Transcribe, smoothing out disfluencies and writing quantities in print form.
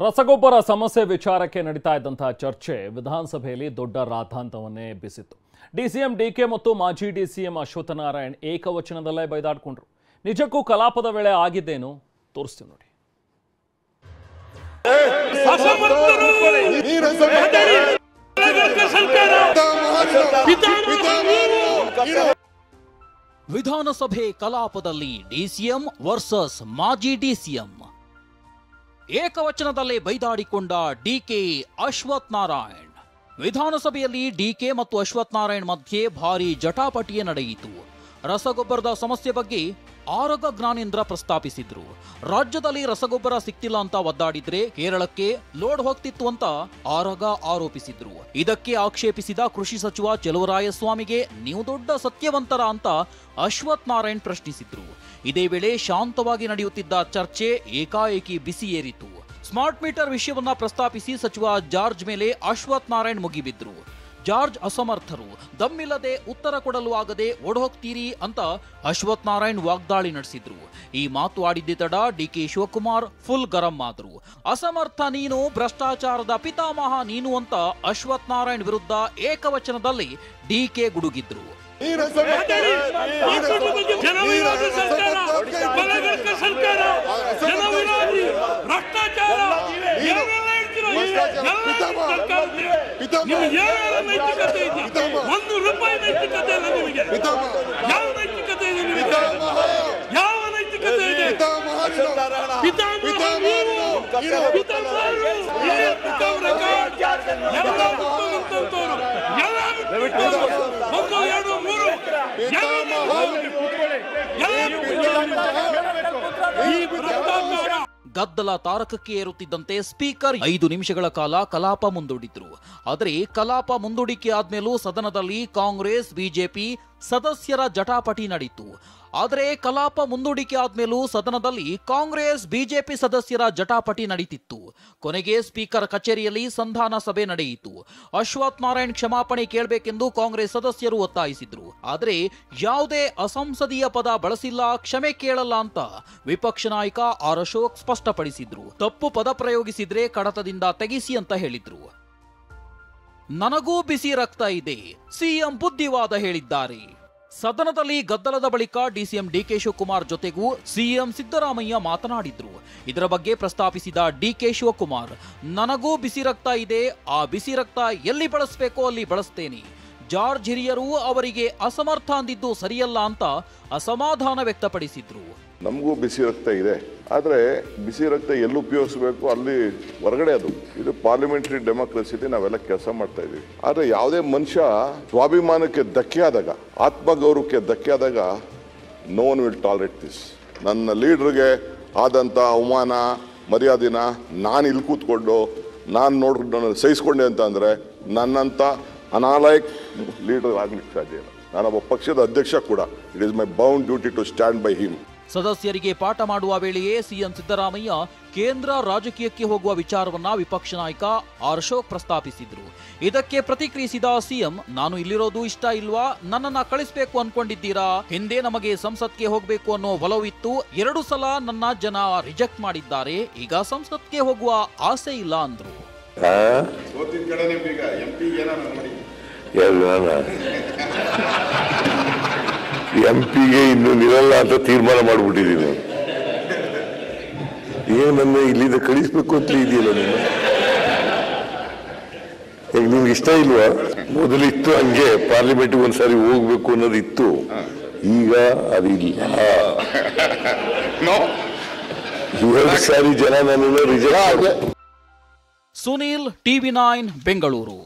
ರಸಗೊಬ್ಬರ ಸಮಸ್ಯೆ ವಿಚಾರಕ್ಕೆ ನಡೀತಾ ಇದ್ದಂತಹ ಚರ್ಚೆ ವಿಧಾನಸಭೆಯಲ್ಲಿ ದೊಡ್ಡ ರಾದ್ಧಾಂತವನ್ನೇ ಎಬ್ಬಿಸಿತ್ತು. ಡಿಸಿಎಂ ಡಿಕೆ ಮತ್ತು ಮಾಜಿ ಡಿಸಿಎಂ ಅಶ್ವತ್ಥನಾರಾಯಣ್ ಏಕವಚನದಲ್ಲೇ ಬೈದಾಡಿಕೊಂಡ್ರು. ನಿಜಕ್ಕೂ ಕಲಾಪದ ವೇಳೆ ಆಗಿದ್ದೇನು ತೋರಿಸ್ತೀವಿ ನೋಡಿ. ವಿಧಾನಸಭೆ ಕಲಾಪದಲ್ಲಿ ಡಿಸಿಎಂ ವರ್ಸಸ್ ಮಾಜಿ ಡಿಸಿಎಂ ಏಕವಚನದಲ್ಲೇ ಬೈದಾಡಿಕೊಂಡ ಡಿಕೆ ಅಶ್ವತ್ಥನಾರಾಯಣ್. ವಿಧಾನಸಭೆಯಲ್ಲಿ ಡಿಕೆ ಮತ್ತು ಅಶ್ವತ್ಥನಾರಾಯಣ್ ಮಧ್ಯೆ ಭಾರೀ ಜಟಾಪಟಿಯೇ ನಡೆಯಿತು. ರಸಗೊಬ್ಬರದ ಸಮಸ್ಯೆ ಬಗ್ಗೆ ಆರಗ ಜ್ಞಾನೇಂದ್ರ ಪ್ರಸ್ತಾಪಿಸಿದ್ರು. ರಾಜ್ಯದಲ್ಲಿ ರಸಗೊಬ್ಬರ ಸಿಕ್ತಿಲ್ಲ ಅಂತ ಒದ್ದಾಡಿದ್ರೆ ಕೇರಳಕ್ಕೆ ಲೋಡ್ ಹೋಗ್ತಿತ್ತು ಅಂತ ಆರಗ ಆರೋಪಿಸಿದ್ರು. ಇದಕ್ಕೆ ಆಕ್ಷೇಪಿಸಿದ ಕೃಷಿ ಸಚಿವ ಚೆಲುವರಾಯಸ್ವಾಮಿಗೆ ನೀವು ದೊಡ್ಡ ಸತ್ಯವಂತರ ಅಂತ ಅಶ್ವತ್ಥನಾರಾಯಣ್ ಪ್ರಶ್ನಿಸಿದ್ರು. ಇದೇ ವೇಳೆ ಶಾಂತವಾಗಿ ನಡೆಯುತ್ತಿದ್ದ ಚರ್ಚೆ ಏಕಾಏಕಿ ಬಿಸಿ ಏರಿತು. ಸ್ಮಾರ್ಟ್ ಮೀಟರ್ ವಿಷಯವನ್ನ ಪ್ರಸ್ತಾಪಿಸಿ ಸಚಿವ ಜಾರ್ಜ್ ಮೇಲೆ ಅಶ್ವತ್ಥನಾರಾಯಣ್ ಮುಗಿಬಿದ್ರು. ಜಾರ್ಜ್ ಅಸಮರ್ಥರು, ದಮ್ಮಿಲ್ಲದೆ ಉತ್ತರ ಕೊಡಲು ಆಗದೆ ಓಡೋಗ್ತೀರಿ ಅಂತ ಅಶ್ವತ್ಥನಾರಾಯಣ್ ವಾಗ್ದಾಳಿ ನಡೆಸಿದ್ರು. ಈ ಮಾತು ಆಡಿದ್ದ ತಡ ಡಿಕೆ ಶಿವಕುಮಾರ್ ಫುಲ್ ಗರಂ ಆದ್ರು. ಅಸಮರ್ಥ ನೀನು, ಭ್ರಷ್ಟಾಚಾರದ ಪಿತಾಮಹ ನೀನು ಅಂತ ಅಶ್ವತ್ಥನಾರಾಯಣ್ ವಿರುದ್ಧ ಏಕವಚನದಲ್ಲಿ ಡಿಕೆ ಗುಡುಗಿದ್ರು. ಗದ್ದಲ ತಾರಕಕ್ಕೆ ಏರುತ್ತಿದ್ದಂತೆ ಸ್ಪೀಕರ್ 5 ನಿಮಿಷಗಳ ಕಾಲ ಕಲಾಪ ಮುಂದೂಡಿದ್ರು. ಆದರೆ ಕಲಾಪ ಮುಂದೂಡಿಕೆ ಆದ್ಮೇಲೂ ಸದನದಲ್ಲಿ ಕಾಂಗ್ರೆಸ್ ಬಿಜೆಪಿ ಸದಸ್ಯರ ಜಟಾಪಟಿ ನಡೆಯಿತು. ಆದರೆ ಕಲಾಪ ಮುಂದೂಡಿಕೆ ಆದ್ಮೇಲೂ ಸದನದಲ್ಲಿ ಕಾಂಗ್ರೆಸ್ ಬಿಜೆಪಿ ಸದಸ್ಯರ ಜಟಾಪಟಿ ನಡೀತಿತ್ತು. ಕೊನೆಗೆ ಸ್ಪೀಕರ್ ಕಚೇರಿಯಲ್ಲಿ ಸಂಧಾನ ಸಭೆ ನಡೆಯಿತು. ಅಶ್ವತ್ಥನಾರಾಯಣ್ ಕ್ಷಮಾಪಣೆ ಕೇಳಬೇಕೆಂದು ಕಾಂಗ್ರೆಸ್ ಸದಸ್ಯರು ಒತ್ತಾಯಿಸಿದ್ರು. ಆದರೆ ಯಾವುದೇ ಅಸಂಸದೀಯ ಪದ ಬಳಸಿಲ್ಲ, ಕ್ಷಮೆ ಕೇಳಲ್ಲ ಅಂತ ವಿಪಕ್ಷ ನಾಯಕ ಆರ್ ಅಶೋಕ್ ಸ್ಪಷ್ಟಪಡಿಸಿದ್ರು. ತಪ್ಪು ಪದ ಪ್ರಯೋಗಿಸಿದ್ರೆ ಕಡತದಿಂದ ತೆಗಿಸಿ ಅಂತ ಹೇಳಿದ್ರು. ನನಗೂ ಬಿಸಿ ರಕ್ತ ಇದೆ, ಸಿಎಂ ಬುದ್ಧಿವಾದ ಹೇಳಿದ್ದಾರೆ. ಸದನದಲ್ಲಿ ಗದ್ದಲದ ಬಳಿಕ ಡಿಸಿಎಂ ಡಿಕೆ ಶಿವಕುಮಾರ್ ಜೊತೆಗೂ ಸಿಎಂ ಸಿದ್ದರಾಮಯ್ಯ ಮಾತನಾಡಿದ್ರು. ಇದರ ಬಗ್ಗೆ ಪ್ರಸ್ತಾಪಿಸಿದ ಡಿಕೆ ಶಿವಕುಮಾರ್, ನನಗೂ ಬಿಸಿ ರಕ್ತ ಇದೆ, ಆ ಬಿಸಿ ರಕ್ತ ಎಲ್ಲಿ ಬಳಸಬೇಕೋ ಅಲ್ಲಿ ಬಳಸ್ತೇನೆ. ಜಾರ್ಜ್ ಹಿರಿಯರು ಅವರಿಗೆ ಅಸಮರ್ಥ ಅಂದಿದ್ದು ಸರಿಯಲ್ಲ ಅಂತ ಅಸಮಾಧಾನ ವ್ಯಕ್ತಪಡಿಸಿದ್ರು. ನಮಗೂ ಬಿಸಿ ರಕ್ತ ಇದೆ, ಆದರೆ ಬಿಸಿ ರಕ್ತ ಎಲ್ಲಿ ಉಪಯೋಗಿಸಬೇಕು ಅಲ್ಲಿ ಹೊರಗಡೆ ಅದು. ಇದು ಪಾರ್ಲಿಮೆಂಟರಿ ಡೆಮೋಕ್ರಸಿಲಿ ನಾವೆಲ್ಲ ಕೆಲಸ ಮಾಡ್ತಾ ಇದೀವಿ. ಆದರೆ ಯಾವುದೇ ಮನುಷ್ಯ ಸ್ವಾಭಿಮಾನಕ್ಕೆ ಧಕ್ಕೆ ಆದಾಗ, ಆತ್ಮಗೌರವಕ್ಕೆ ಧಕ್ಕೆ ಆದಾಗ no one will tolerate this. ನನ್ನ ಲೀಡರ್ಗೆ ಆದಂಥ ಅವಮಾನ ಮರ್ಯಾದಿನ ನಾನು ಇಲ್ಲಿ ಕೂತ್ಕೊಂಡು ನಾನು ಸಹಿಸ್ಕೊಂಡೆ ಅಂತ ಅಂದರೆ ನನ್ನಂಥ ಅನಾಲಯಕ್ ಲೀಡರ್ ಆಗ್ಲಿಕ್ಕೆ ಸಾಧ್ಯ ಇಲ್ಲ. ನಾನೊಬ್ಬ ಪಕ್ಷದ ಅಧ್ಯಕ್ಷ ಕೂಡ. It is my bound duty to stand by him. ಸದಸ್ಯರಿಗೆ ಪಾಠ ಮಾಡುವ ವೇಳೆಯೇ ಸಿಎಂ ಸಿದ್ದರಾಮಯ್ಯ ಕೇಂದ್ರ ರಾಜಕೀಯಕ್ಕೆ ಹೋಗುವ ವಿಚಾರವನ್ನ ವಿಪಕ್ಷ ನಾಯಕ ಆರ್ ಅಶೋಕ್ ಪ್ರಸ್ತಾಪಿಸಿದ್ರು. ಇದಕ್ಕೆ ಪ್ರತಿಕ್ರಿಯಿಸಿದ ಸಿಎಂ, ನಾನು ಇಲ್ಲಿರೋದು ಇಷ್ಟ ಇಲ್ವಾ, ನನ್ನನ್ನ ಕಳಿಸ್ಬೇಕು ಅನ್ಕೊಂಡಿದ್ದೀರಾ? ಹಿಂದೆ ನಮಗೆ ಸಂಸತ್ಗೆ ಹೋಗ್ಬೇಕು ಅನ್ನೋ ಒಲವಿತ್ತು, 2 ಸಲ ನನ್ನ ಜನ ರಿಜೆಕ್ಟ್ ಮಾಡಿದ್ದಾರೆ, ಈಗ ಸಂಸತ್ಗೆ ಹೋಗುವ ಆಸೆ ಇಲ್ಲ ಅಂದ್ರು. ಎಂಪಿಗೆ ಇನ್ನು ನಿಲ್ಲಲ್ಲ ಅಂತ ತೀರ್ಮಾನ ಮಾಡಿಬಿಟ್ಟಿದ್ದೀನಿ. ಈಗ ನನ್ನ ಇಲ್ಲಿಂದ ಕಳಿಸ್ಬೇಕು ಅಂತ ಇದೆಯಲ್ಲ ನೀನು, ಈಗ ನಿಮ್ಗೆ ಇಷ್ಟ ಇಲ್ವಾ? ಮೊದಲಿತ್ತು ಹಂಗೆ ಪಾರ್ಲಿಮೆಂಟ್ಗೆ ಒಂದ್ಸಾರಿ ಹೋಗ್ಬೇಕು ಅನ್ನೋದಿತ್ತು, ಈಗ ಅದಿಲ್ಲ. 2 ಸಾರಿ ಜನ ನನ್ನನ್ನು ರಿಜೆಕ್ಟ್. ಸುನೀಲ್, ಟಿವಿ9 ಬೆಂಗಳೂರು.